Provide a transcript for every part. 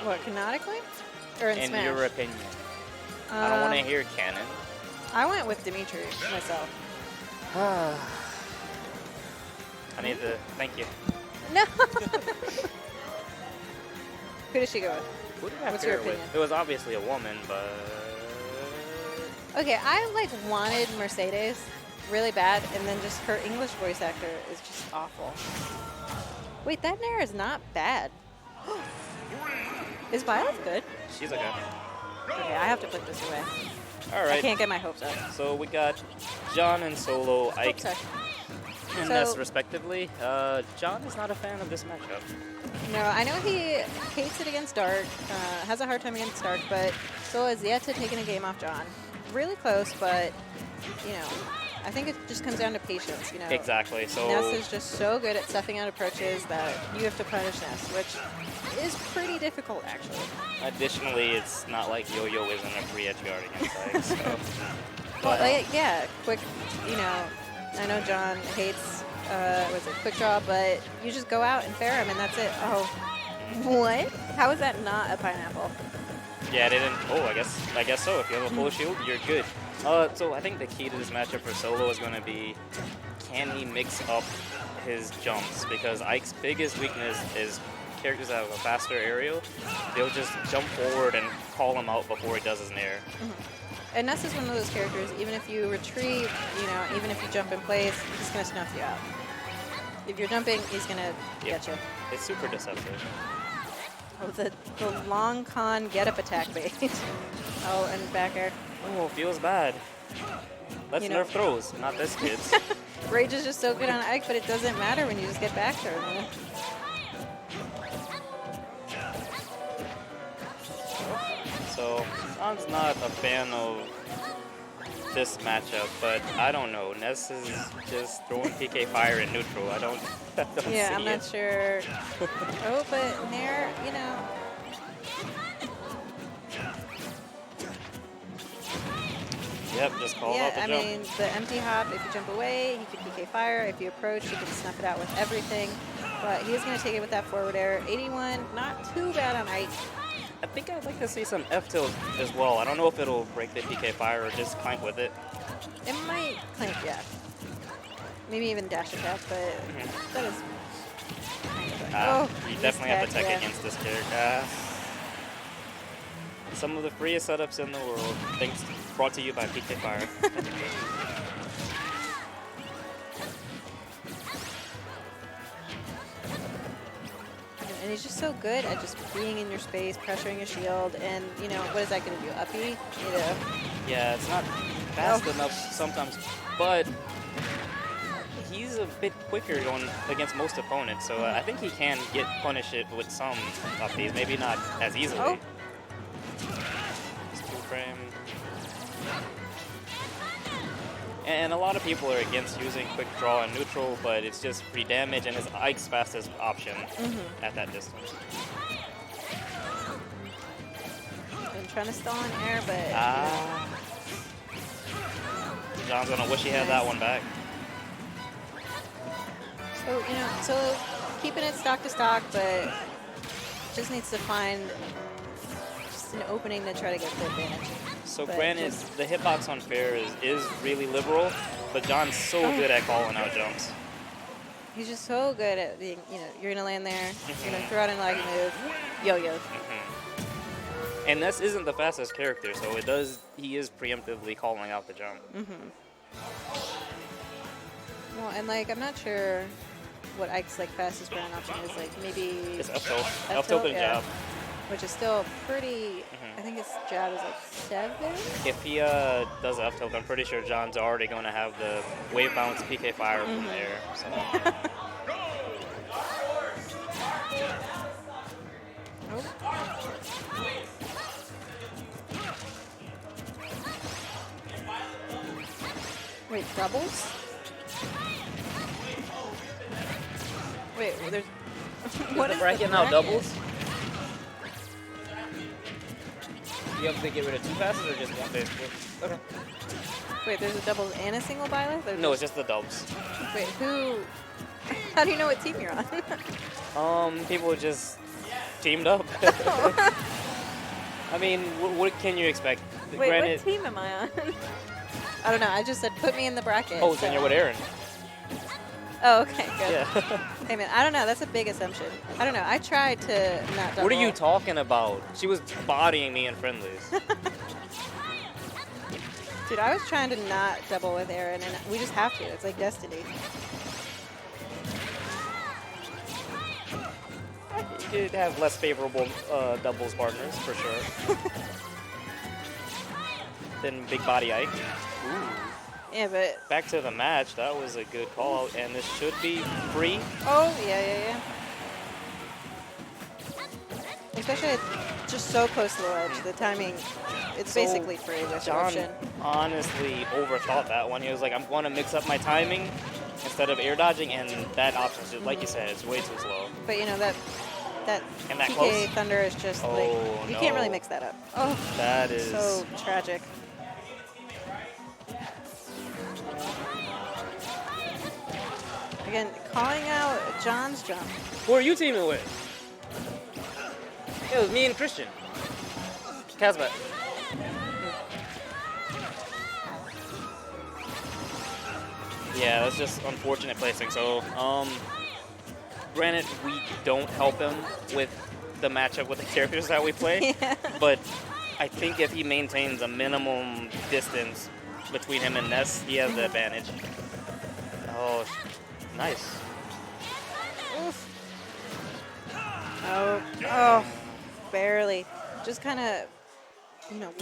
What, canonically? Or in In Smash? your opinion. I don't want to hear canon. I went with Dimitri myself. I need to... Thank you. No! Who did she go with? Who did I What's pair your it with? opinion? It was obviously a woman, but... Okay, I like wanted Mercedes really bad, and then just her English voice actor is just awful. Wait, that Nair is not bad. Is Violet good? She's okay. Okay, I have to put this away. All I right. can't get my hopes up. So we got John and Solo, Ike, Sorry. and So- Ness respectively. John is not a fan of this matchup. No, I know he hates it against Dark, has a hard time against Dark, but Solo has yet to taken a game off John. Really close, but, you know, I think it just comes down to patience, you know. Exactly. So Ness is just so good at stuffing out approaches that you have to punish Ness, which is pretty difficult, actually. additionally, it's not like Yo-Yo isn't a free edge guard against Ike. So. Well, But, like, yeah, quick, you know, I know John hates, quick draw, but you just go out and fair him, and that's it. Oh, what? How is that not a pineapple? yeah, they didn't. Oh, I guess so. If you have a full shield, you're good. So I think the key to this matchup for Solo is going to be, can he mix up his jumps? Because Ike's biggest weakness is characters that have a faster aerial. They'll just jump forward and call him out before he does his nair. And Ness is one of those characters, even if you retreat, you know, even if you jump in place, he's going to snuff you out. If you're jumping, he's going to get you. It's super deceptive. Oh, the long con get-up attack bait. Oh, and back air. Oh, feels bad. Let's You know- nerf throws, not this, kids. Rage is just so good on Ike, but it doesn't matter when you just get back there. Man. So, John's not a fan of this matchup, but I don't know. Ness is just throwing PK fire in neutral. I don't Yeah, see I'm not it. sure. Oh, but Nair, you know. Yep, just call Yeah, out the I jump. mean, the empty hop, if you jump away, he can PK fire. If you approach, you can snuff it out with everything. But he is going to take it with that forward air. 81, not too bad on Ike. I think I'd like to see some F tilt as well. I don't know if it'll break the PK fire or just clank with it. It might clank, yeah. Maybe even dash attack, but that is kind of You definitely have to tech yeah. against this character. Some of the freest setups in the world. Thanks, brought to you by PK Fire. And he's just so good at just being in your space, pressuring your shield, and, you know, what is that going to do? Uppy? You know. Yeah, it's not fast enough sometimes, but he's a bit quicker going against most opponents, so I think he can punish it with some upbeats, maybe not as easily. Oh. Just two frame. And a lot of people are against using quick draw and neutral, but it's just free damage and it's Ike's fastest option at that distance. Been trying to stall in air, but John's gonna wish he had that one back. so, you know, so keeping it stock to stock, but just needs to find just an opening to try to get the advantage. So But granted, just- the hitbox on fair is really liberal, but John's so good at calling out jumps. He's just so good at being, you know, you're going to land there, you're going to throw out a laggy move, yo-yo. And Ness isn't the fastest character, so he is preemptively calling out the jump. Well, and, like, I'm not sure what Ike's, like, fastest ground option is. Like, maybe It's up tilt. Up Up tilt tilt, and yeah. jab. which is still pretty, I think his jab is, like, 7? If he does up tilt, I'm pretty sure John's already going to have the wave bounce PK fire from there. So. Wait, doubles? Wait, well, there's... What is the bracket now? Doubles? You have to get rid of two passes or just one basically? Okay. Wait, there's a doubles and a single byleth? Or No, it's just the dubs. Wait, who... How do you know what team you're on? People just teamed up. I mean, what can you expect? Wait, Granted, what team am I on? I don't know. I just said put me in the bracket. oh, so you're with Aaron. Oh, okay, good. Yeah. Hey, man, I don't know. That's a big assumption. I don't know. I tried to not double. What are you talking about? She was bodying me in friendlies. Dude, I was trying to not double with Aaron, and we just have to. It's like destiny. You could have less favorable doubles partners, for sure. Than Big Body Ike. Ooh. Yeah, but... Back to the match. That was a good call out, and this should be free. Oh, yeah. Especially just so close to the ledge. The timing, it's So, basically free with John option. honestly overthought that one. He was like, I'm going to mix up my timing instead of air dodging, and that option, just like you said, it's way too slow. But, you know, that And that PK close? Thunder is just Oh, like, you can't really no. mix that up. Oh, That is... so tragic. Again, calling out John's jump. Who are you teaming with? It was me and Christian. Kazmat. Yeah, that's just unfortunate placing. So, granted, we don't help him with the matchup with the characters that we play, Yeah. but I think if he maintains a minimum distance between him and Ness, he has the advantage. Oh, nice. Oof. Oh, barely. Just kind of,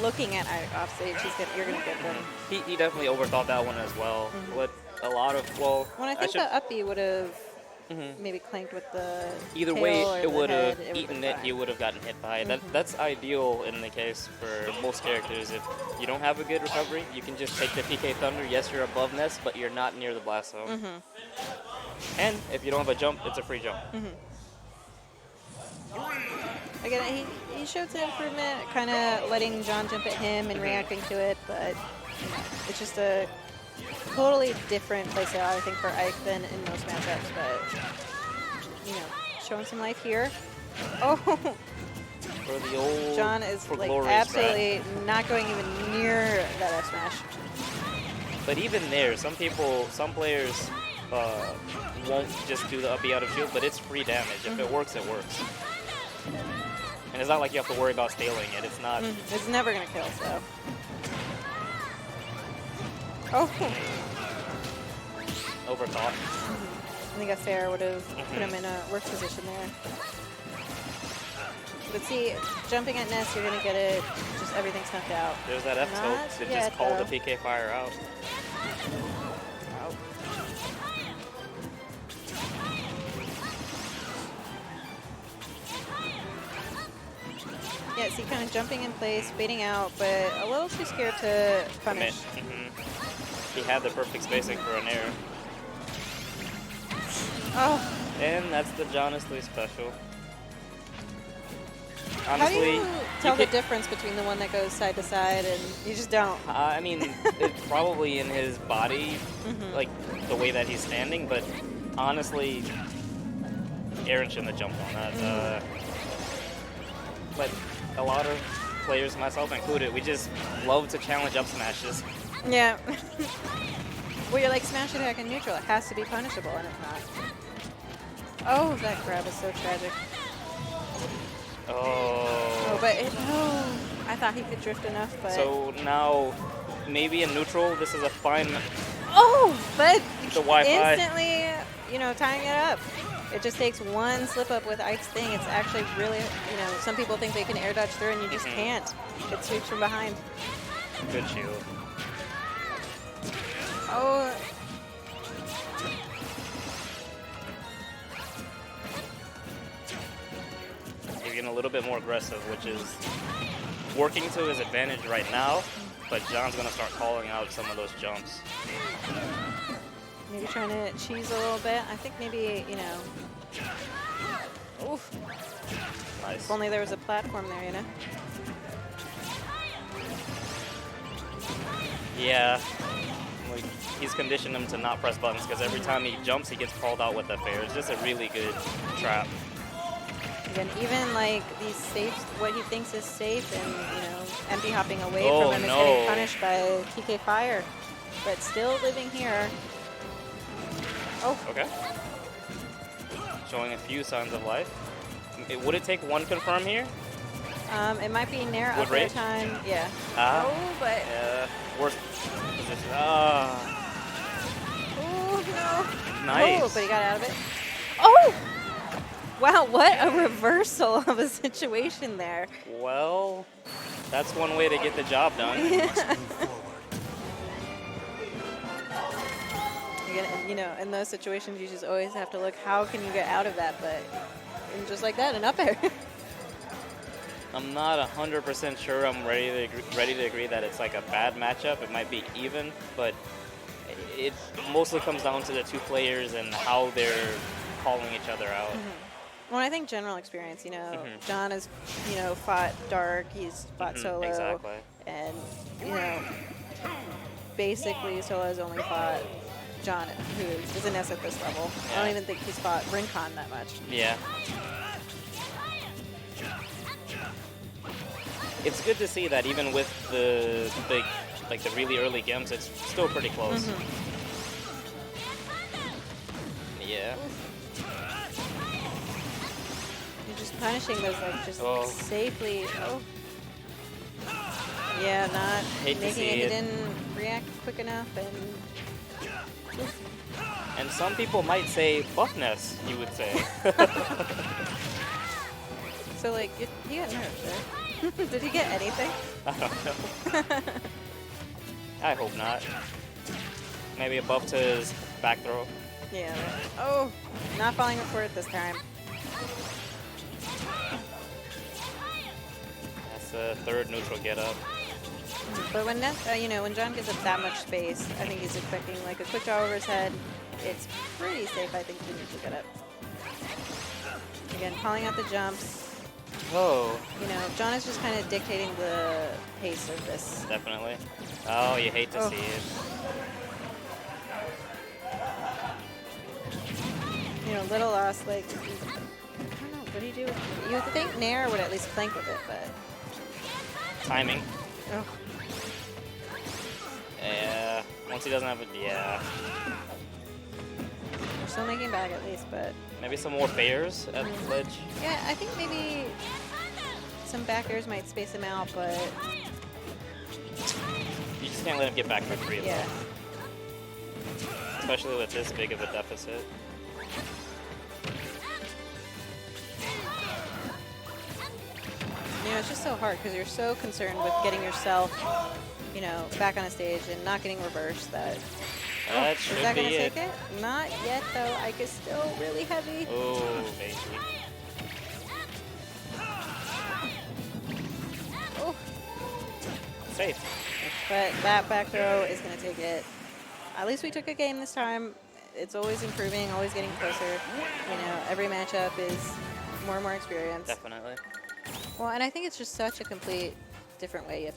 looking at Ike off stage, you're gonna get them. He definitely overthought that one as well. What a lot of, well, When I think the uppy would have maybe clanked with the either tail way, or it the would have head, eaten been it, fine. you would have gotten hit by it. That's ideal in the case for most characters. If you don't have a good recovery, you can just take the PK Thunder. Yes, you're above Ness, but you're not near the blast zone. And if you don't have a jump, it's a free jump. Again, he showed some improvement, kind of letting John jump at him and reacting to it, but it's just a totally different play style, I think, for Ike than in most matchups. But, showing some life here. Oh, For the old John is for like glorious absolutely not going even near that F smash. But even there, some players won't just do the uppy out of shield, but it's free damage. If it works, it works. And it's not like you have to worry about staling it. It's not. It's never going to kill, so. Oh, Overthought. I think a fair would have put him in a worse position there. But see, jumping at Ness, you're going to get it, just everything snuffed out. There's that F Not scope. It yet, just called though. the PK fire out. Oh. Yeah, see, kind of jumping in place, baiting out, but a little too scared to punish. He had the perfect spacing for an air. Oh, And that's the Jonestly special. how do Honestly, you tell the could- difference between the one that goes side to side and you just don't? I mean, it's probably in his body, like the way that he's standing, but honestly, Aaron shouldn't have jumped on that. But a lot of players, myself included, we just love to challenge up smashes. Yeah. Well, you're like smash attack and neutral. It has to be punishable, and it's not. Oh, that grab is so tragic. Oh. But I thought he could drift enough, but. So now, maybe in neutral, this is a fine. Oh, but The Wi-Fi. instantly, tying it up. It just takes one slip up with Ike's thing. It's actually really, some people think they can air dodge through, and you just can't. It sweeps from behind. Good shield. Oh. He's getting a little bit more aggressive, which is working to his advantage right now, but John's going to start calling out some of those jumps. Maybe trying to cheese a little bit. I think maybe, Oof. Nice. If only there was a platform there, Yeah. Like, he's conditioned him to not press buttons because every time he jumps, he gets called out with the fair. It's just a really good trap. Again, even like these safe, what he thinks is safe, and empty hopping away Oh, from him is no. getting punished by TK Fire, but still living here. Oh, Okay. Showing a few signs of life. Would it take one confirm here? it might be near Would up there rage? time. Yeah. Ah. Oh, but Yeah. Worst position. Ah. oh no. Nice. Oh, but he got out of it. Oh. Wow, what a reversal of a situation there. Well, that's one way to get the job done. Again, in those situations, you just always have to look, how can you get out of that? But and just like that, an up air. I'm not 100% sure I'm ready to agree that it's like a bad matchup. It might be even, but it mostly comes down to the two players and how they're calling each other out. Well, I think general experience, John has, fought Dark, he's fought Solo. Exactly. And, basically Solo has only fought John, who is an S at this level. Yeah. I don't even think he's fought Rincon that much. Yeah. It's good to see that even with the big, like the really early games, it's still pretty close. Yeah. You're just punishing those, like, just Oh. safely. Oh. Yeah, not Hate to making see it. He it. didn't react quick enough, and And some people might say buffness, you would say. so, like, he got nerfed, right? Did he get anything? I don't know. I hope not. Maybe a buff to his back throw. Yeah. Oh, not falling for it this time. That's the third neutral get up. But when when John gives up that much space, I think he's expecting like a quick draw over his head. It's pretty safe, I think, to neutral get up. Again, calling out the jumps. Oh, John is just kind of dictating the pace of this. definitely. Oh, you hate to see it. Little loss, like, I don't know, what do you do? You would think Nair would at least flank with it, but... Timing. Oh. Yeah. Once he doesn't have it, yeah. We're still making back at least, but... Maybe some more bears at the ledge. Yeah, I think maybe some back airs might space him out, but... You just can't let him get back for free, Yeah. though. Especially with this big of a deficit. It's just so hard because you're so concerned with getting yourself, back on a stage and not getting reversed that... That is should that be going to it. take it? Not yet, though. Ike is still really heavy. Oh, baby. Oh. Safe. But that back throw is going to take it. At least we took a game this time. It's always improving, always getting closer. Every matchup is more and more experience. Definitely. Well, and I think it's just such a complete different way you have to